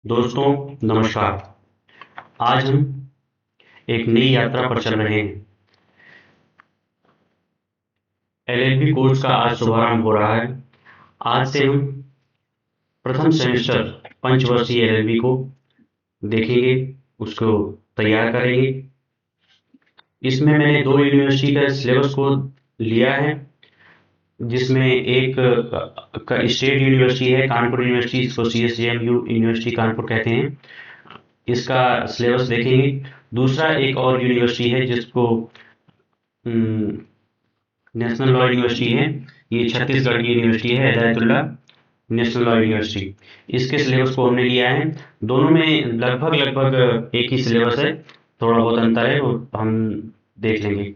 दोस्तों नमस्कार। आज हम एक नई यात्रा पर चल रहे हैं। एलएलबी कोर्स का आज शुभारंभ हो रहा है। आज से हम प्रथम सेमेस्टर पंचवर्षीय एलएलबी को देखेंगे, उसको तैयार करेंगे। इसमें मैंने दो यूनिवर्सिटी का सिलेबस को लिया है, जिसमें एक स्टेट यूनिवर्सिटी है कानपुर यूनिवर्सिटी, इसको CSJMU यूनिवर्सिटी कानपुर कहते हैं। इसका सिलेबस देखेंगे। दूसरा एक और यूनिवर्सिटी है जिसको नेशनल लॉ यूनिवर्सिटी है। ये छत्तीसगढ़ की यूनिवर्सिटी है, हिदायतुल्ला नेशनल लॉ यूनिवर्सिटी। इसके सिलेबस को हमने लिया है। दोनों में लगभग लगभग एक ही सिलेबस है, थोड़ा बहुत अंतर है, वो हम देख लेंगे।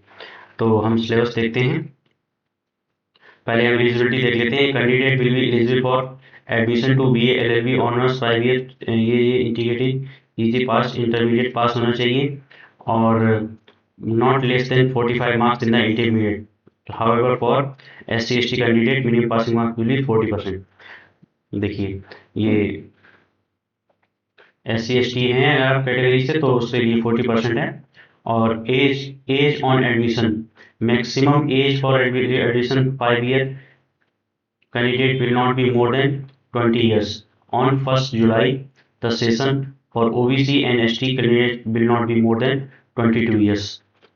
तो हम सिलेबस देखते हैं। पहले हम एलिजिबिलिटी देख लेते हैं। Candidate will be eligible for admission to BA LLB honours 5 year, ये integrated easy pass, intermediate pass होना चाहिए, और not less than 45 marks in the intermediate. However, for SC/ST candidate minimum passing marks will be 40%। देखिए, ये SC/ST हैं अगर category से तो उसके लिए 40% है। और age on admission, maximum age for admission 5 year, candidate will not be more than 20 years. On 1st July, the session for OBC and ST candidate will not be more than 22 years.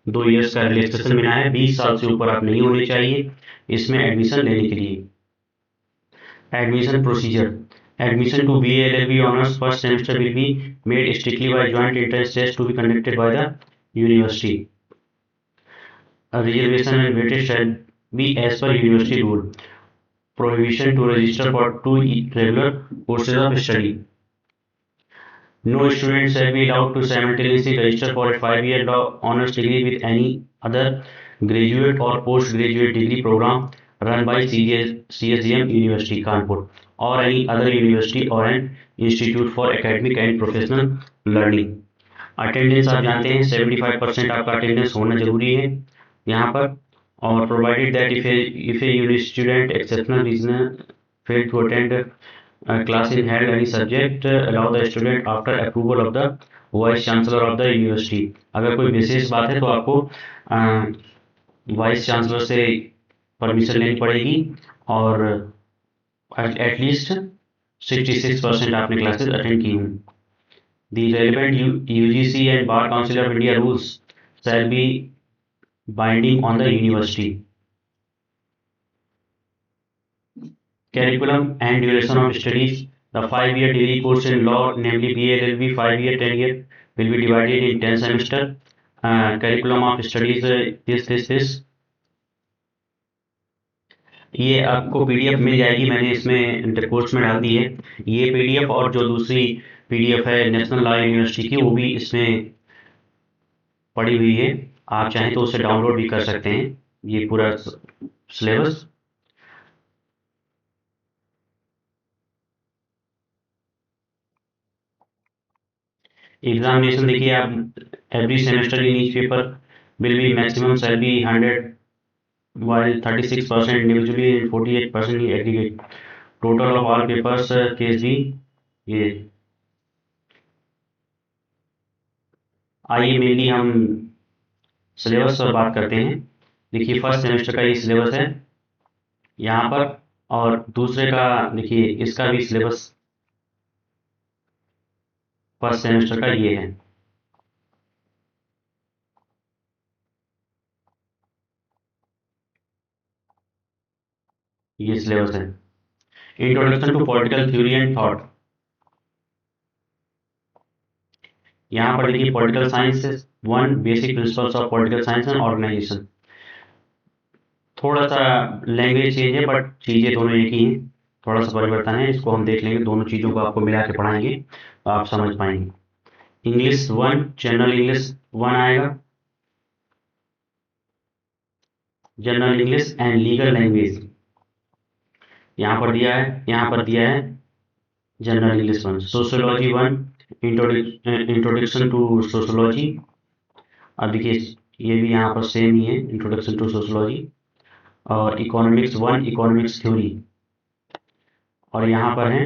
2 years का relaxation मिला है, 20 साल से ऊपर आप नहीं होने चाहिए इसमें एडमिशन लेने के लिए। Admission procedure, admission to BA LLB honours first semester will be made strictly by joint entrance test to be conducted by the university. Reservation and weightage shall be as per university rule. Prohibition to register for 2 regular courses of study. No student shall be allowed to simultaneously register for a 5-year law honors degree with any other graduate or postgraduate degree program run by CSJM University Kanpur or any other university or an institute for academic and professional learning. Attendance आप जानते हैं 75% आपका attendance होना जरूरी है यहाँ पर। और provided that if a student exceptional reason fail to attend class in held any subject, allow the student after approval of the vice chancellor of the university. अगर कोई विशेष बात है तो आपको वाइस चांसलर से परमिशन लेनी पड़ेगी, और एटलीस्ट 66% आपने क्लासेस अटेंड की हों। The relevant UGC and Bar Council of India rules shall be binding on the university. Curriculum and duration of studies. The 5-year degree course in law, namely BA LLB 5-year, 10-year, will be divided in 10 semester. Curriculum of studies this. ये आपको PDF मिल जाएगी, मैंने इसमें course में डाल दी है ये PDF, और जो दूसरी PDF है नेशनल लॉ यूनिवर्सिटी की, वो भी इसमें पड़ी हुई है। आप चाहें तो उसे डाउनलोड भी कर सकते हैं, ये पूरा सिलेबस। एग्जामिनेशन देखिए आप, every semester in each paper will be maximum shall be 100, while 36% individually and 48% in aggregate. Total of all papers case B। ये आइए मेनली हम सिलेबस पर बात करते हैं। देखिए, फर्स्ट सेमेस्टर का ये सिलेबस है यहाँ पर, और दूसरे का देखिए इसका भी सिलेबस फर्स्ट सेमेस्टर का ये है। ये सिलेबस है। Introduction to political theory and thought, यहाँ पर देखिए political science 1, basic principles of political science and organisation. थोड़ा सा लैंग्वेज चेंज है बट चीज़ें दोनों एक ही हैं, थोड़ा सा परिवर्तन है, इसको हम देख लेंगे। दोनों चीज़ों को आपको मिला के पढ़ाएंगे तो आप समझ पाएंगे। इंग्लिश 1, जनरल इंग्लिश 1 आएगा, general English and legal language यहाँ पर दिया है, यहाँ पर दिया है general English 1। Sociology 1, introduction to sociology. अब देखिए ये भी यहाँ पर सेम ही है, इंट्रोडक्शन टू सोशियोलॉजी। और इकोनॉमिक्स 1, इकोनॉमिक्स थ्योरी। और यहाँ पर है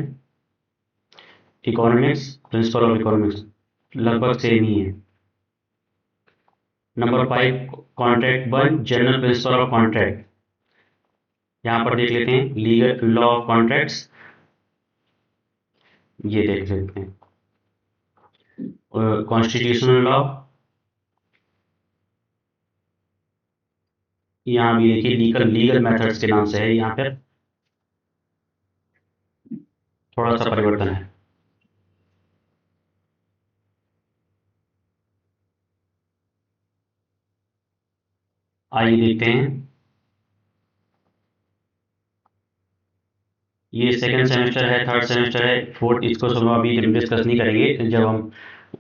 इकोनॉमिक्स, प्रिंसिपल ऑफ इकोनॉमिक्स लगभग सेम ही है। Number 5 contract 1 general principle of contract. यहाँ पर देख लेते हैं लीगल लॉ ऑफ कॉन्ट्रैक्ट्स, ये देख लेते हैं कॉन्स्टिट्यूशनल लॉ, यहाँ भी देखिए लीगल लीगल मेथड्स के नाम से है, यहाँ पर थोड़ा सा परिवर्तन है। आइए देखते हैं, ये सेकंड सेमेस्टर है, थर्ड सेमेस्टर है, फोर्थ इसको सब अभी डिस्कस नहीं करेंगे, जब हम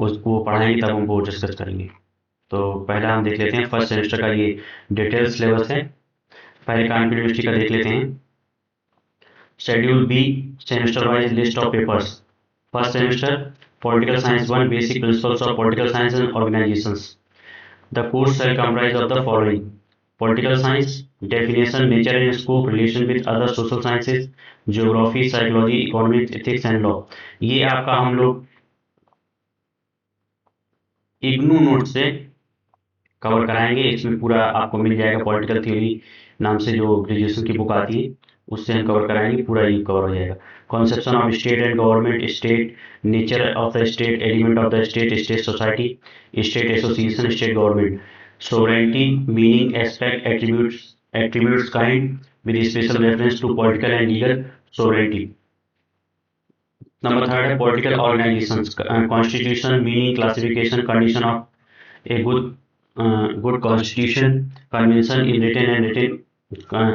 उसको पढ़ाएंगे तब हम वो डिस्कस करेंगे। तो पहला हम देख लेते हैं फर्स्ट सेमेस्टर का, ये डिटेल सिलेबस है। पहले कानपुर यूनिवर्सिटी का देख लेते हैं। Schedule B semester wise list of papers. First semester political science 1 basic principles of political science and organisations. The course shall comprise of the following: political science, definition, nature and scope, relation with other social sciences, geography, psychology, economics, ethics and law। ये आपका हम लोग IGNOU note से cover कराएंगे। इसमें पूरा आपको मिल जाएगा, पॉलिटिकल थ्योरी नाम से जो ग्रेजुएशन की बुक आती है उससे हम कवर कराएंगे, पूरा ये कवर हो जाएगा। Conception of state and government, state, nature of the state, element of the state, state society, state association, state government, sovereignty, meaning, aspect, attributes, kind with special reference to political and legal sovereignty. Number third है political organisations, constitution, meaning, classification, condition of a good constitution, convention in written and written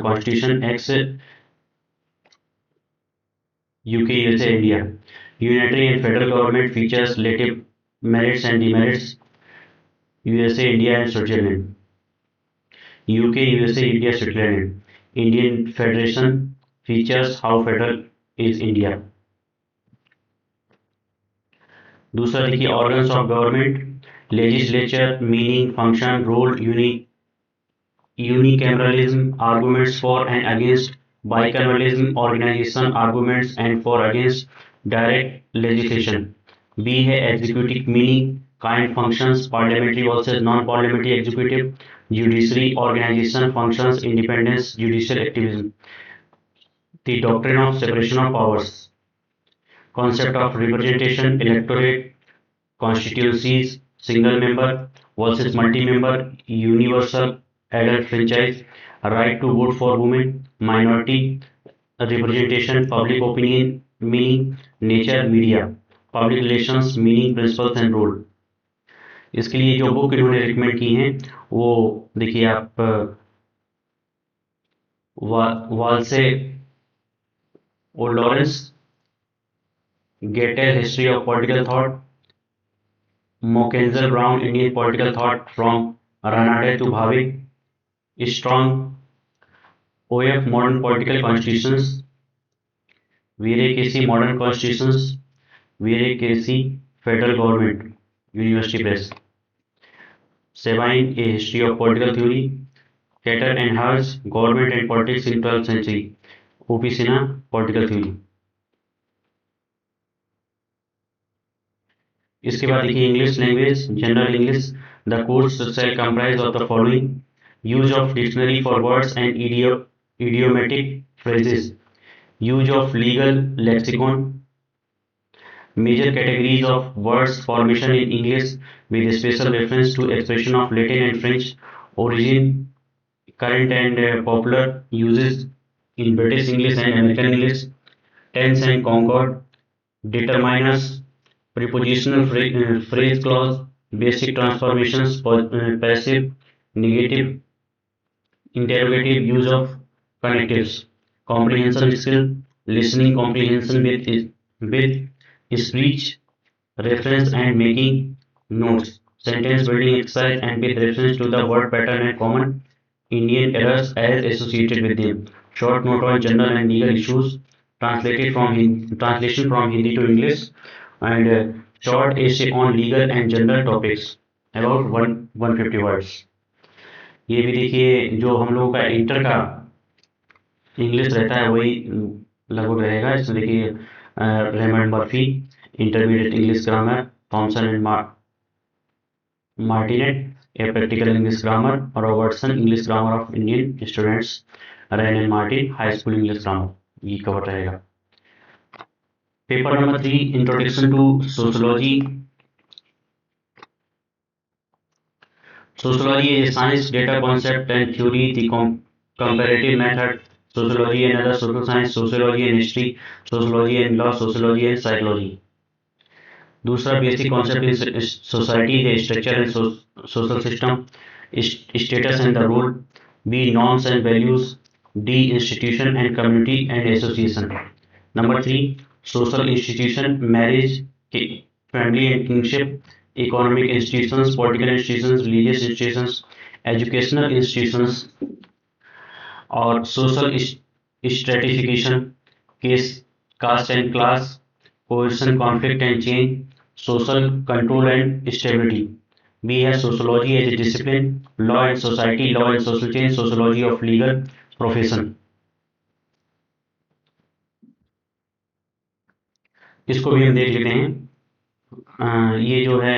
constitution, acts UK, USA, India, unitary and federal government, features, relative merits and demerits, USA, India and Switzerland, UK, USA, India, Switzerland, Indian Federation, features, how federal is India। दूसरा देखिए organs of government, legislature, meaning, function, role, unicameralism, arguments for and against bicameralism, organization, arguments and for against direct legislation। B है executive, meaning, kind, functions, parliamentary versus non-parliamentary executive, judiciary, organization, functions, independence, judicial activism। The doctrine of separation of powers, concept of representation, electorate, constituencies, single member versus multi-member, universal adult franchise, right to vote for women, minority representation, public opinion, meaning, nature, media, public relations, meaning, principles and role। इसके लिए जो book इन्होंने recommend की हैं वो देखिए आप Wallace O Lawrence, Gettell, history of political thought, Mackenzie Brown, Indian political thought from Ranade to Bhavik, Strong, OF, modern political constitutions, Veere Casey, modern constitutions, Veere Casey, federal government, University Press, Sabine, a history of political theory, Cater and Hers, government and politics in 12th century, O.P. Sinha, political theory। इसके बाद देखिए English language, general English. The course shall comprise of the following: use of dictionary for words and idiomatic phrases, use of legal lexicon, major categories of words formation in English with special reference to expression of Latin and French origin, current and popular uses in British English and American English, tense and concord, determiners, prepositional phrase clause, basic transformations, passive, negative, interrogative, use of connectives, comprehension skill, listening comprehension with speech, reference and making notes, sentence building exercise and with reference to the word pattern and common Indian errors as associated with them, short note on general and legal issues, translation from Hindi to English, and short essay on legal and general topics about 150 words। ये भी देखिए जो हम लोगों का inter का English रहता है वही लगभग रहेगा। इसमें देखिए Raymond Murphy, Intermediate English Grammar, Thompson and Martinet, a Practical English Grammar, Robertson English Grammar of Indian Students, Ryan and Martin, High School English Grammar. ये कवर रहेगा. Paper number 3, Introduction to Sociology. Sociology is a science, data, concept and theory, the comparative method, sociology and other social science, sociology and history, sociology and law, sociology and psychology. दूसरा basic concept in society the structure and social system, status and the role, B norms and values, D institution and community and association. Number 3 social institution, marriage, family and kingship, economic institutions, political institutions, religious institutions, educational institutions. और social stratification, case, caste and class, coercion, conflict and change, social control and stability. B has sociology as a discipline, law and society, law and social change, sociology of legal profession. इसको भी हम देख लेते हैं. ये जो है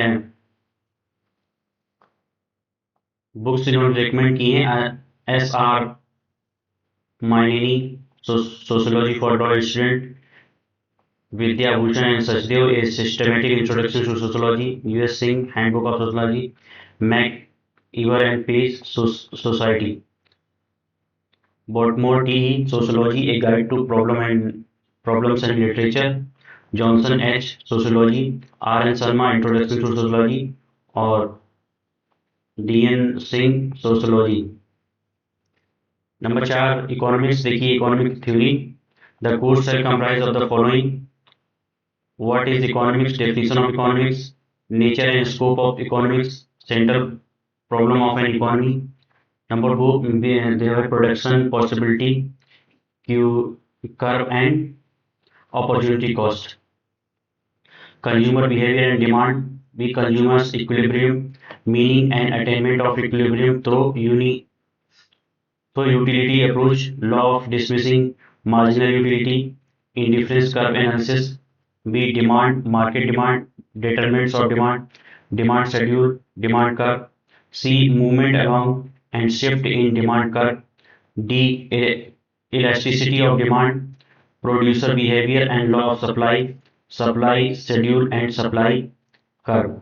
books इन्होंने रिकमेंड की हैं, SR Maineni, sociology for law student, Vidya Bhushan and Sachdev, a systematic introduction to sociology, U.S. Singh, Handbook of Sociology, McIver and Page, Society. Botmore T.E., Sociology, a guide to problems and literature, Johnson H., Sociology, R.N. Sharma, Introduction to Sociology, और D.N. Singh, Sociology. Number 4 economics. देखिए economic theory. The course shall comprise of the following: What is economics? Definition of economics. Nature and scope of economics. Central problem of an economy. Number 4, they have production possibility, curve and opportunity cost. Consumer behavior and demand. B. Consumers equilibrium, meaning and attainment of equilibrium through utility approach. Law of dismissing marginal utility. Indifference curve analysis. B. Demand, market demand, determinants of demand, demand schedule, demand curve. C. Movement along and shift in demand curve. D. Elasticity of demand, producer behavior and law of supply, supply schedule and supply curve.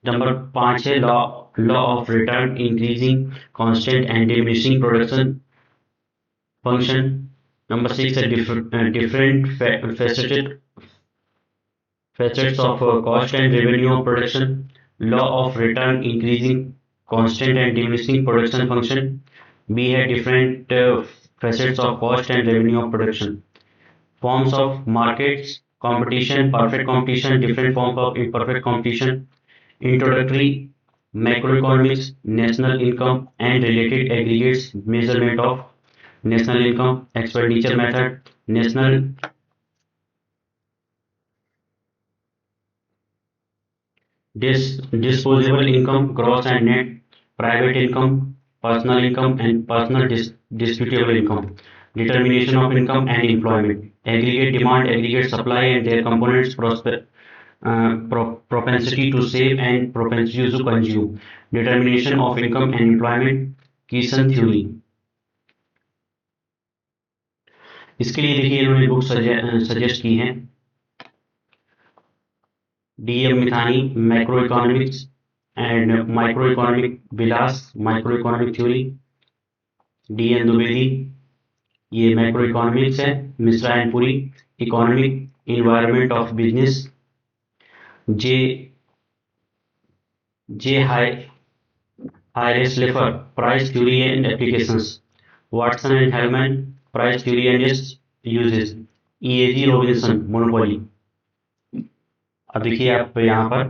Number 5 है law of return, increasing, constant and diminishing production function. Number 6 है different facets of cost and revenue of production. Law of return, increasing, constant and diminishing production function. B है different facets of cost and revenue of production. Forms of markets, competition, perfect competition, different forms of imperfect competition. Introductory, macroeconomics, national income and related aggregates, measurement of national income, expenditure method, national disposable income, gross and net, private income, personal income and personal disputable income, determination of income and employment, aggregate demand, aggregate supply and their components, propensity to save and propensity to consume, determination of income and employment, Keeson theory. इसके लिए देखिए इन्होंने book suggest की हैं. D.M. Mithani, Macroeconomics and Microeconomic Vilas, Microeconomic Theory. D.N. Dwivedi, ये Macroeconomics है. Misra and Puri, Economic Environment of Business. J. Hyresliffer, Price Theory and Applications. Watson and Hellman, Price Theory and its Uses. E.A.G. Robinson, Monopoly. अब देखिए आप यहाँ पर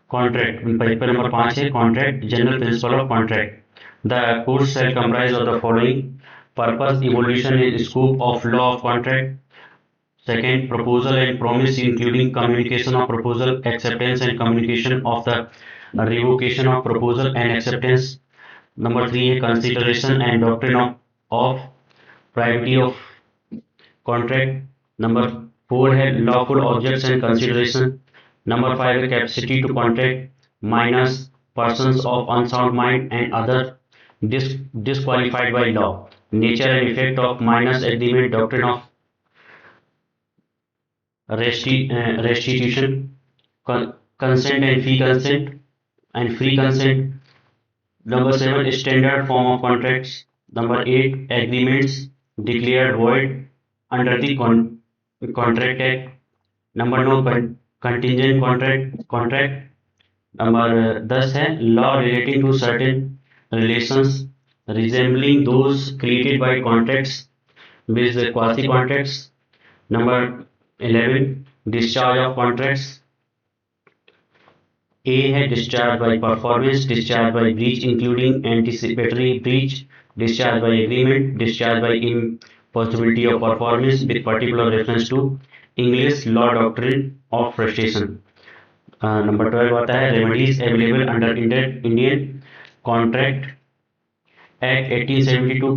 contract, paper number 5 है contract, general principle of contract. The course shall comprise of the following: purpose, evolution and scope of law of contract. Second, proposal and promise including communication of proposal, acceptance and communication of the revocation of proposal and acceptance. Number 3 है consideration and doctrine of privity of contract. Number 4 है lawful objects and consideration. Number 5 है capacity to contract minus persons of unsound mind and other disqualified by law. Nature and effect of minus agreement, doctrine of restitution, consent and free consent. Number 7, standard form of contracts. Number 8, agreements declared void under the Contract Act. Number 9, contingent contract. Number 10 है law relating to certain relations resembling those created by contracts with quasi contracts. Number 11, discharge of contracts. A है discharge by performance, discharge by breach including anticipatory breach, discharge by agreement, discharge by impossibility of performance with particular reference to English law doctrine of frustration. Number 12 आता है remedies available under Indian Contract Act 1872,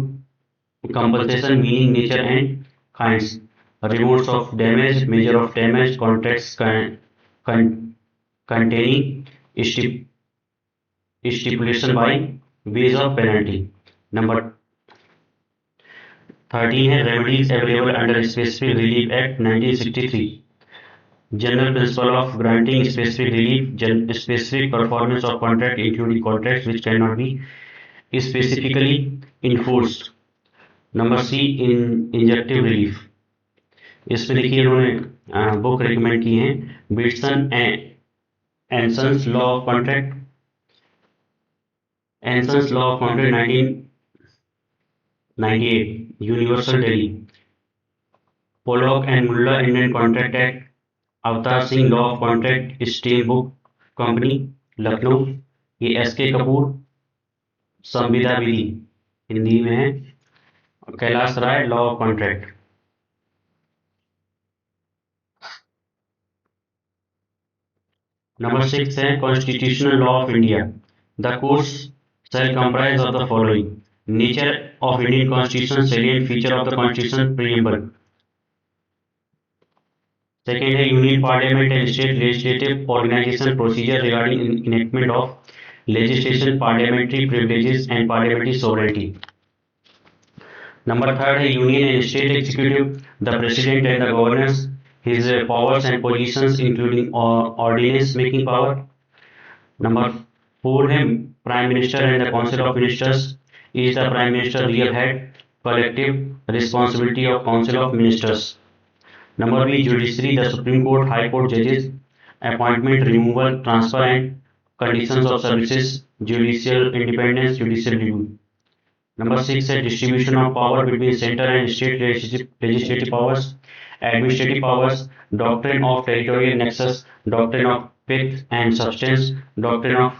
compensation meaning nature and kinds, remotes of damage, measure of damage, contracts containing stipulation by ways of penalty. Number 13 है remedies available under Specific Relief Act 1963, general principle of granting specific relief, specific performance of contract including contracts which cannot be specifically enforced. Number C, injunctive relief. इसमें देखिए इन्होंने book recommend की है Beatson and sons law of contract, Anson's law of contract 1998, universal Delhi, Pollock and Mulla Indian contract act, Avtar Singh law of contract steel book company Lucknow, ये S K Kapoor संविदा विधि हिंदी में है, Kailash Rai law of contract. Number 6 है Constitutional Law of India. The course shall comprise of the following: nature of Indian Constitution, salient feature of the Constitution, preamble. Second है Union Parliament and State Legislative Organization, procedure regarding enactment of legislation, parliamentary privileges and parliamentary sovereignty. Number 3 है Union and State Executive, the President and the Governors, his powers and positions including ordinance making power. Number 4 है Prime Minister and the Council of Ministers, is the Prime Minister real head, collective responsibility of Council of Ministers. Number B, Judiciary, the Supreme Court, High Court judges, appointment, removal, transfer and conditions of services, judicial independence, judicial review. Number 6 है distribution of power between center and state legislative powers, administrative powers, doctrine of territorial nexus, doctrine of pith and substance, doctrine of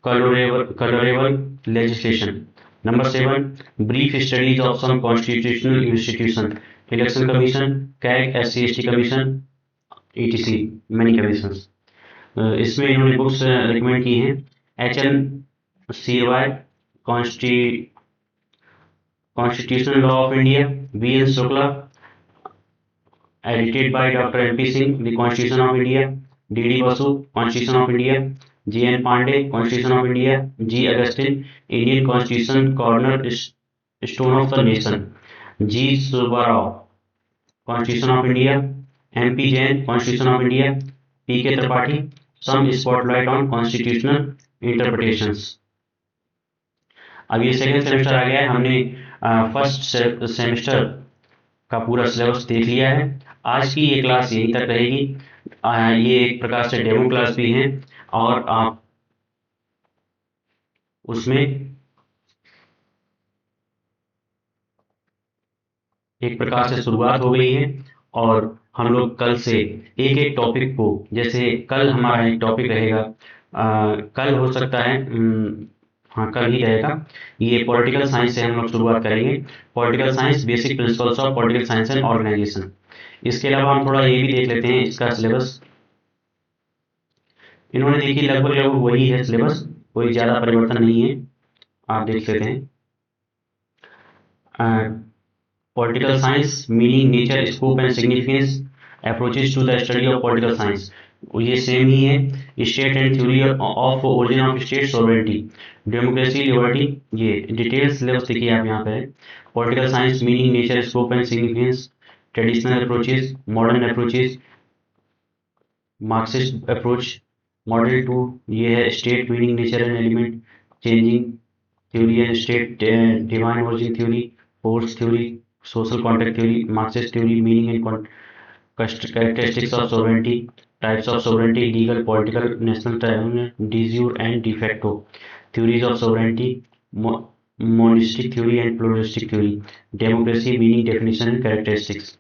colorable legislation. Number 7, brief studies of some constitutional institution, election commission, CAG, SC/ST commission, etc. many commissions. इसमें इन्होंने books recommend की हैं HN CY Constitutional Law of India, V.N. Shukla, edited by Dr. M.P. Singh, The Constitution of India, D.D. Basu, Constitution of India, J.N. Pandey, Constitution of India, G. Augustine, Indian Constitution, Cornerstone of the Nation, G. Subbarao, Constitution of India, M.P. Jain, Constitution of India, P.K. Tripathi, Some Spotlight on Constitutional Interpretations. अब ये second semester आ गया है, हमने first semester का पूरा syllabus देख लिया है. आज की ये क्लास यहीं तक रहेगी. ये एक प्रकार से डेमो क्लास भी है और आप उसमें एक प्रकार से शुरुआत हो गई है और हम लोग कल से एक एक टॉपिक को, जैसे कल हमारा एक टॉपिक रहेगा, कल हो सकता है हाँ कल ही रहेगा, ये पॉलिटिकल साइंस से हम लोग शुरुआत करेंगे. Political science, basic principles of political science and organisation. इसके अलावा हम थोड़ा ये भी देख लेते हैं इसका सिलेबस. इन्होंने देखिए लगभग वही है सिलेबस, कोई ज़्यादा परिवर्तन नहीं है, आप देख लेते हैं. Political science, meaning, nature, scope and significance, approaches to the study of political science. ये सेम ही है. State and theory of origin of state sovereignty, democracy, liberty. ये डिटेल्स सिलेबस देखिए आप यहाँ पे है. Political science, meaning, nature, scope and significance, traditional approaches, modern approaches, Marxist approach, model two. ये है state, meaning, nature and element changing theory and state, divine origin theory, force theory, social contract theory, Marxist theory, meaning and characteristics of sovereignty, types of sovereignty, legal, political, national, de jure and de facto, theories of sovereignty, monistic theory and pluralistic theory, democracy, meaning, definition and characteristics,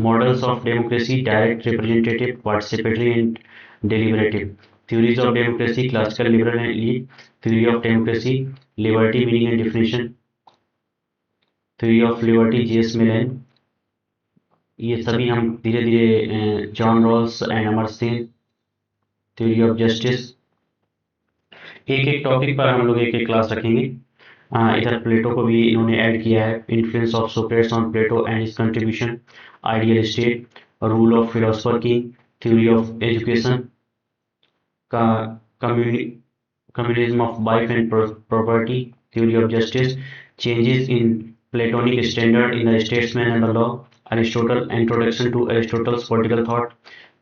models of democracy, direct, representative, participatory and deliberative, theories of democracy, classical, liberal and elite, theory of democracy, liberty, meaning and definition, theory of liberty, J.S. Mill. ये सभी हम धीरे धीरे, John Rawls and Amarsen, theory of justice. एक एक topic पर हम लोग एक एक क्लास रखेंगे. इधर प्लेटो को भी इन्होंने ऐड किया है. Influence of Socrates on Plato and his contribution, ideal state, rule of philosopher king, theory of education का, communism of life and property, theory of justice, changes in Platonic standard in the statesman and the law, Aristotle, introduction to Aristotle's political thought,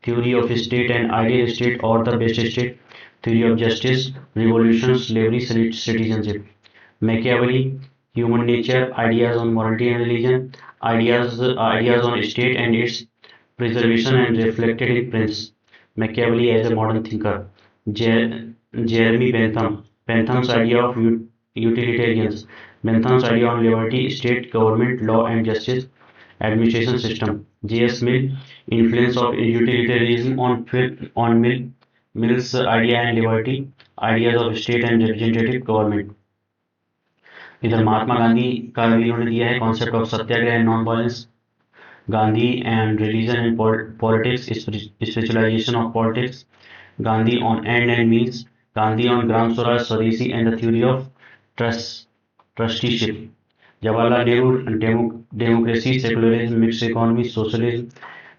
theory of state and ideal state or the best state, theory of justice, revolution, slavery, citizenship, Machiavelli, human nature, ideas on morality and religion, ideas on state and its preservation and reflected in Prince, Machiavelli as a modern thinker, Jeremy Bentham's idea of utilitarians, Bentham's idea on liberty, state, government, law and justice, administration system, J.S. Mill, influence of utilitarianism on Mill's idea and liberty, ideas of state and representative government. इधर महात्मा गांधी का भी इन्होंने दिया है, concept of Satyagraha and non violence, Gandhi and religion and politics, spiritualisation of politics, Gandhi on end and means, Gandhi on Gram Swaraj, Swadeshi and the theory of trusteeship, Jawaharlal Nehru, democracy, secularism, mixed economy, socialism,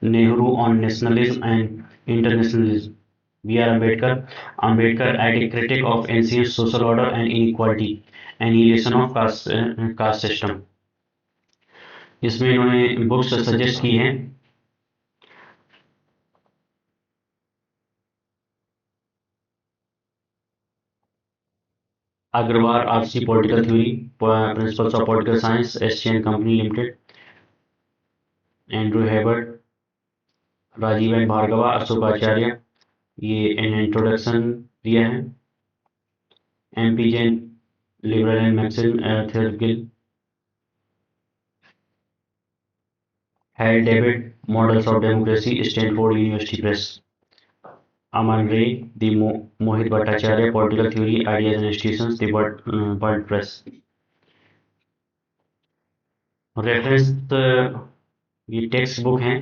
Nehru on nationalism and internationalism, B.R. Ambedkar a critic of ancient social order and inequality, annihilation of caste system. इसमें इन्होंने books suggest की हैं. Agrawal, R.C. Political Theory, Principles of Political Science, SCN Company Limited, Andrew Hebert, Rajiv N Bhargava, Ashok Acharya, ये introduction दिया है. MP Jain, liberal and Maxim थेरेपगिल, Held David, models of democracy, Stanford university press. Aman Ray, the Mohit Bhattacharya, Political Theory, Ideas and Institutions, the World Press. Reference, ये text book हैं.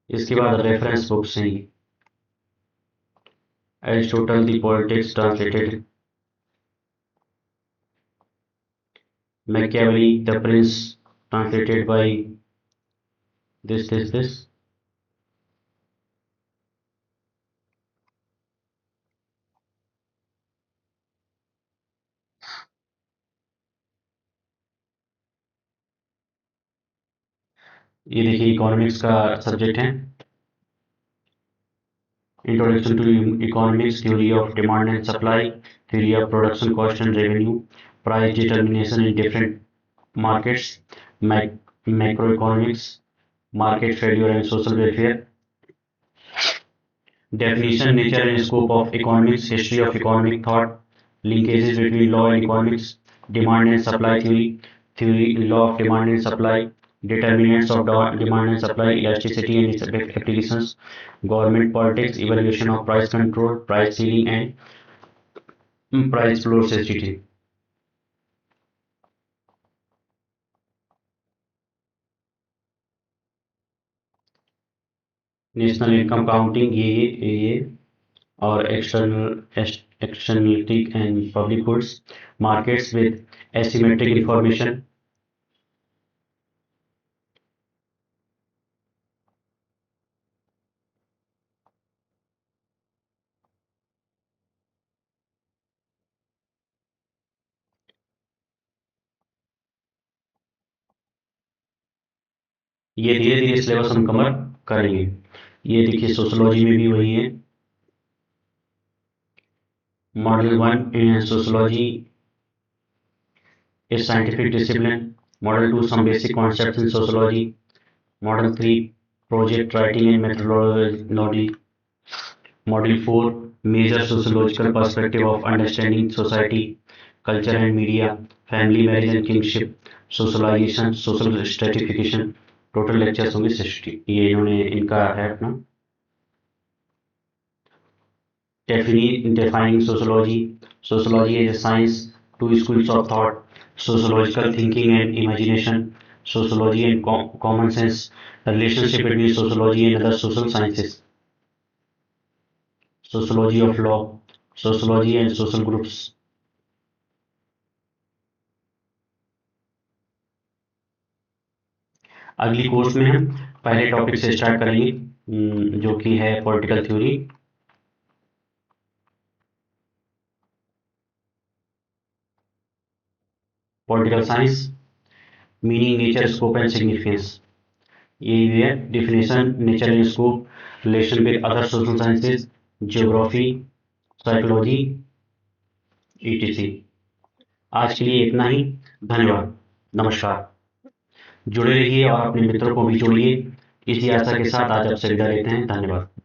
इसके बाद reference books हैं. Aristotle the Politics translated, Machiavelli the Prince translated by this. ये देखिए economics का subject है. Introduction to economics, theory of demand and supply, theory of production cost and revenue, price determination in different markets, macro economics, market failure and social welfare, definition, nature and scope of economics, history of economic thought, linkages between law and economics, demand and supply theory, law of demand and supply, determinants of demand and supply, elasticity and its applications, government politics, evaluation of price control, price ceiling and price floor sensitivity. National income counting, ये और externality and public goods, markets with asymmetric information, ये धीरे धीरे syllabus हम cover करेंगे। ये देखिए sociology में भी वही है। Model 1 in sociology is scientific discipline. Model 2 some basic concepts in sociology. Model 3 project writing and methodology. Model 4 major sociological perspective of understanding society, culture and media, family, marriage and kinship, socialization, social stratification. Total lectures होंगे 60। ये इन्होंने इनका है अपना defining sociology. Sociology is a science, two schools of thought, sociological thinking and imagination, sociology and common sense, the relationship between sociology and other social sciences, sociology of law, sociology and social groups. अगली course में हम पहले topic से start करेंगे, जो कि है political theory. Political science, meaning, nature, scope and significance. यही भी है definition, nature and scope, relation with other social sciences, geography, psychology, etc. आज के लिए इतना ही। धन्यवाद, नमस्कार। जुड़े रहिए और अपने मित्रों को भी जोड़िए। इसी आशा के साथ आज आपसे विदा लेते हैं। धन्यवाद।